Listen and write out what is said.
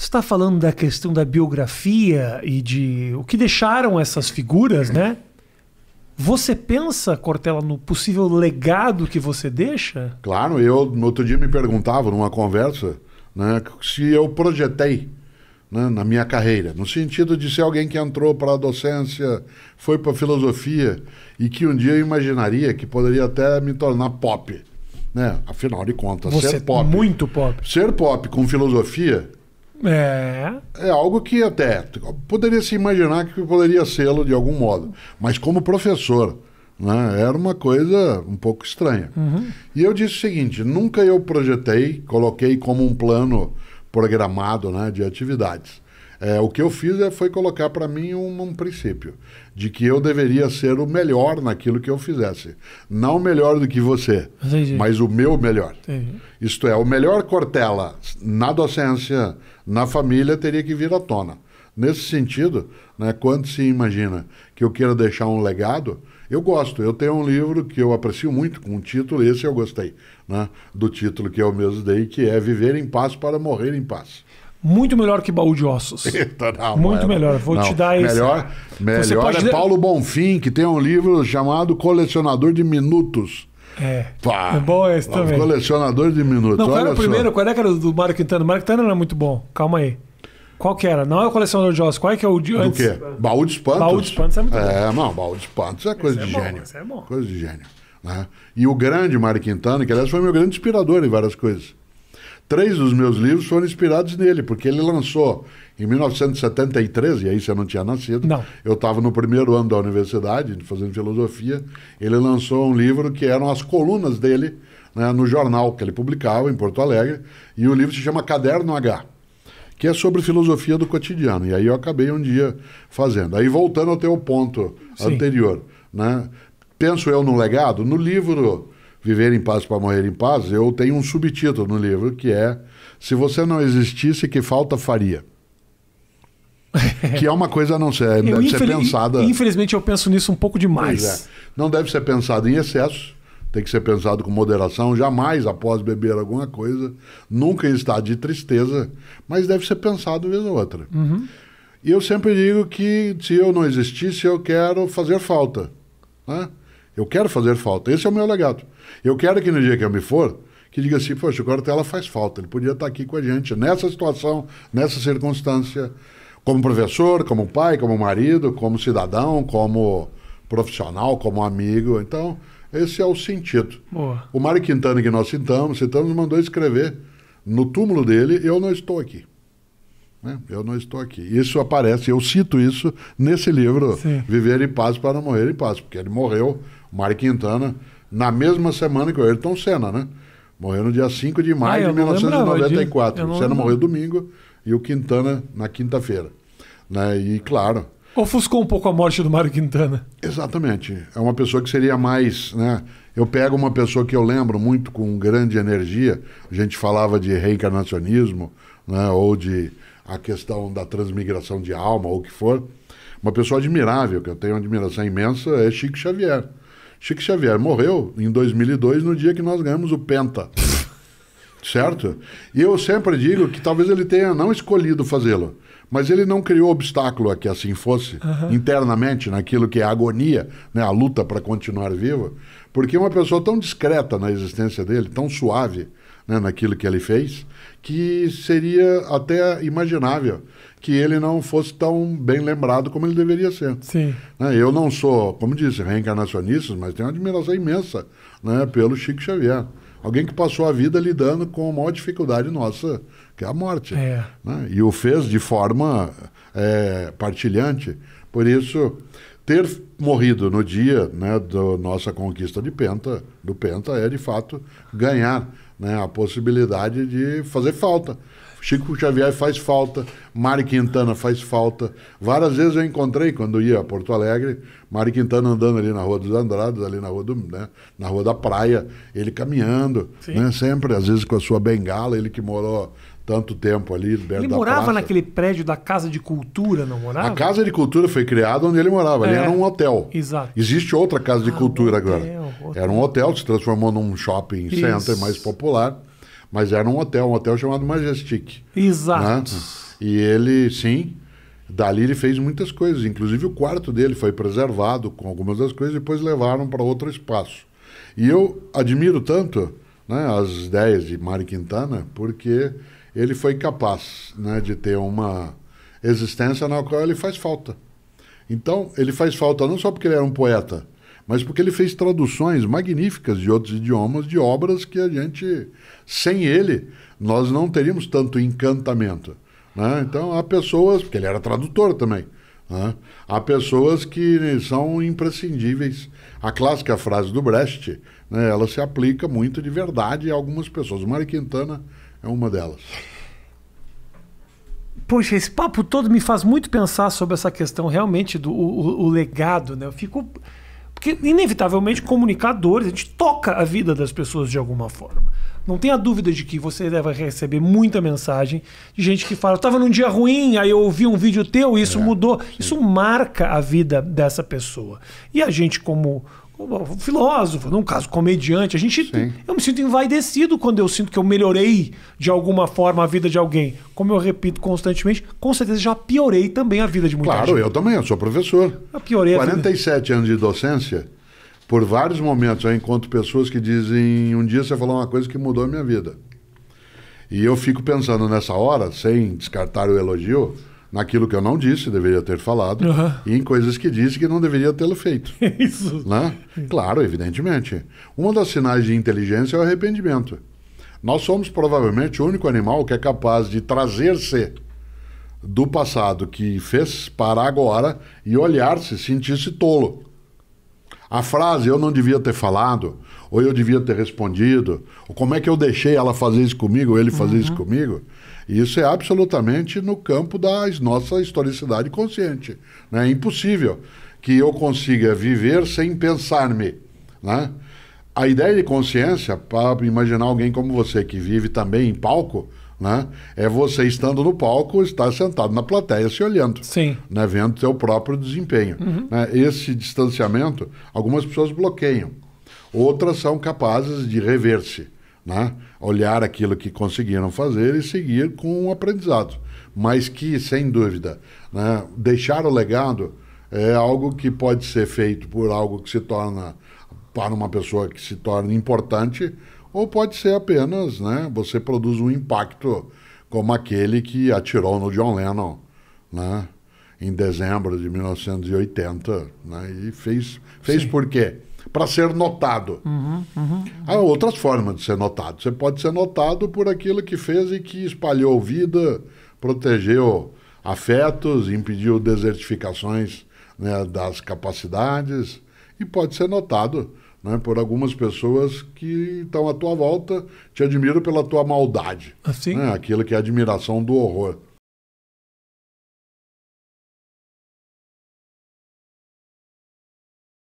Você está falando da questão da biografia e de o que deixaram essas figuras, né? Você pensa, Cortella, no possível legado que você deixa? Claro, no outro dia me perguntava numa conversa, né, se eu projetei, né, na minha carreira, no sentido de ser alguém que entrou para a docência, foi para a filosofia e que um dia eu imaginaria que poderia até me tornar pop, né? Afinal de contas, Você ser pop, muito pop. ser pop com filosofia é algo que até poderia se imaginar que poderia sê-lo de algum modo, mas como professor, né, era uma coisa um pouco estranha. E eu disse o seguinte: nunca eu projetei, coloquei como um plano programado, né, de atividades. O que eu fiz foi colocar para mim um princípio de que eu deveria ser o melhor naquilo que eu fizesse. Não melhor do que você, mas o meu melhor. Isto é, o melhor Cortella na docência, na família, teria que vir à tona. Nesse sentido, né, quando se imagina que eu quero deixar um legado, eu gosto. Eu tenho um livro que eu aprecio muito, com um título, esse eu gostei, né, do título que eu mesmo dei, que é Viver em Paz para Morrer em Paz. Muito melhor que Baú de Ossos. Não, muito melhor. Vou te dar esse. Melhor é Paulo Bonfim, que tem um livro chamado Colecionador de Minutos. É bom esse também. Colecionador de Minutos. Não, qual era o primeiro? Qual era o do Mário Quintana? O Mário Quintana era muito bom. Calma aí. Qual que era? Não é o Colecionador de Ossos. Qual é que é o de antes? Do quê? Baú de Espantos? Baú de Espantos é muito bom. Não, Baú de Espantos é coisa de gênio. Esse é bom. Coisa de gênio. Né? E o grande Mário Quintana, que aliás foi meu grande inspirador em várias coisas. 3 dos meus livros foram inspirados nele, porque ele lançou em 1973, e aí você não tinha nascido. Não. Eu estava no primeiro ano da universidade, fazendo filosofia. Ele lançou um livro que eram as colunas dele, né, no jornal que ele publicava em Porto Alegre, e o livro se chama Caderno H, que é sobre filosofia do cotidiano. E aí eu acabei um dia fazendo. Aí voltando ao teu ponto anterior, né, penso eu no legado, no livro Viver em Paz para Morrer em Paz, eu tenho um subtítulo no livro que é Se Você Não Existisse, Que Falta Faria? Que é uma coisa a não ser, deve ser pensada... Infelizmente eu penso nisso um pouco demais. Não deve ser pensado em excesso, tem que ser pensado com moderação, jamais após beber alguma coisa, nunca em estado de tristeza, mas deve ser pensado vez ou outra. E eu sempre digo que se eu não existisse, eu quero fazer falta, né? Eu quero fazer falta, esse é o meu legado. Eu quero que no dia que eu me for, que diga assim, poxa, o Cortella faz falta, ele podia estar aqui com a gente, nessa situação, nessa circunstância, como professor, como pai, como marido, como cidadão, como profissional, como amigo. Então, esse é o sentido. Boa. O Mário Quintana, que nós citamos, mandou escrever no túmulo dele, eu não estou aqui. Né? Eu não estou aqui. Isso aparece, eu cito isso nesse livro, Viver em Paz para Morrer em Paz, porque ele morreu, o Mário Quintana, na mesma semana que o Ayrton Senna, né? Morreu no dia 5 de maio de 1994. O Senna morreu domingo e o Quintana na quinta-feira. Né? E, claro... Ofuscou um pouco a morte do Mário Quintana. Exatamente. É uma pessoa que seria mais... Né? Eu pego uma pessoa que eu lembro muito com grande energia, a gente falava de reencarnacionismo, né? Ou de a questão da transmigração de alma, ou o que for. Uma pessoa admirável, que eu tenho uma admiração imensa, é Chico Xavier. Chico Xavier morreu em 2002, no dia que nós ganhamos o Penta. Certo? E eu sempre digo que talvez ele tenha não escolhido fazê-lo, mas ele não criou obstáculo a que assim fosse, internamente, naquilo que é a agonia, né, a luta para continuar vivo, porque uma pessoa tão discreta na existência dele, tão suave, né, naquilo que ele fez, que seria até imaginável que ele não fosse tão bem lembrado como ele deveria ser. Sim. Eu não sou, como disse, reencarnacionista, mas tenho uma admiração imensa, né, pelo Chico Xavier. Alguém que passou a vida lidando com a maior dificuldade nossa, que é a morte. Né? E o fez de forma partilhante. Por isso, ter morrido no dia, né, da nossa conquista do Penta é, de fato, ganhar, né, a possibilidade de fazer falta. Chico Xavier faz falta, Mário Quintana faz falta. Várias vezes eu encontrei, quando ia a Porto Alegre, Mário Quintana andando ali na Rua dos Andrades, ali na Rua, na Rua da Praia, ele caminhando, né, sempre, às vezes com a sua bengala, ele que morou tanto tempo ali perto da praça. Ele morava naquele prédio da Casa de Cultura, não morava? A Casa de Cultura foi criada onde ele morava, ali era um hotel. Exato. Existe outra Casa de Cultura agora. Era um hotel que se transformou num shopping center mais popular. Mas era um hotel chamado Majestic. Exato. Né? E ele, sim, dali ele fez muitas coisas. Inclusive o quarto dele foi preservado com algumas das coisas e depois levaram para outro espaço. E eu admiro tanto, né, as ideias de Mário Quintana, porque ele foi capaz, né, de ter uma existência na qual ele faz falta. Então, ele faz falta não só porque ele era um poeta, mas porque ele fez traduções magníficas de outros idiomas, de obras que a gente, sem ele, nós não teríamos tanto encantamento, né? Então, há pessoas, porque ele era tradutor também, né? Há pessoas que são imprescindíveis. A clássica frase do Brecht, né, ela se aplica muito de verdade a algumas pessoas. O Mário Quintana é uma delas. Poxa, esse papo todo me faz muito pensar sobre essa questão realmente do o legado, né? Eu fico... Porque, inevitavelmente, comunicadores, a gente toca a vida das pessoas de alguma forma. Não tenha dúvida de que você deve receber muita mensagem de gente que fala, eu estava num dia ruim, aí eu ouvi um vídeo teu e isso mudou. Sim. Isso marca a vida dessa pessoa. E a gente, como filósofo, num caso comediante, eu me sinto envaidecido quando eu sinto que eu melhorei de alguma forma a vida de alguém. Como eu repito constantemente, com certeza já piorei também a vida de muita gente. Claro, eu também, eu sou professor. Eu piorei 47 anos de docência, por vários momentos eu encontro pessoas que dizem, um dia você falou uma coisa que mudou a minha vida. E eu fico pensando nessa hora, sem descartar o elogio, naquilo que eu não disse, deveria ter falado, e em coisas que disse que não deveria tê-lo feito. Isso. Né? Claro, evidentemente. Uma das sinais de inteligência é o arrependimento. Nós somos provavelmente o único animal que é capaz de trazer-se do passado que fez para agora e olhar-se, sentir-se tolo. A frase, eu não devia ter falado, ou eu devia ter respondido, ou como é que eu deixei ela fazer isso comigo, ou ele fazer isso comigo, isso é absolutamente no campo da nossa historicidade consciente. Né? É impossível que eu consiga viver sem pensar-me. Né? A ideia de consciência, para imaginar alguém como você que vive também em palco, né? É você estando no palco, estar sentado na plateia se olhando. Sim. Né? Vendo o seu próprio desempenho. Né? Esse distanciamento, algumas pessoas bloqueiam. Outras são capazes de rever-se. Né? Olhar aquilo que conseguiram fazer e seguir com o aprendizado. Mas que, sem dúvida, né, deixar o legado é algo que pode ser feito por algo que se torna, para uma pessoa que se torna importante, ou pode ser apenas, né, você produz um impacto como aquele que atirou no John Lennon, né, em dezembro de 1980, né, e fez por quê? Para ser notado. Há outras formas de ser notado. Você pode ser notado por aquilo que fez e que espalhou vida, protegeu afetos, impediu desertificações, né, das capacidades, e pode ser notado, né, por algumas pessoas que estão à tua volta, te admiram pela tua maldade. Assim? Né, aquilo que é a admiração do horror.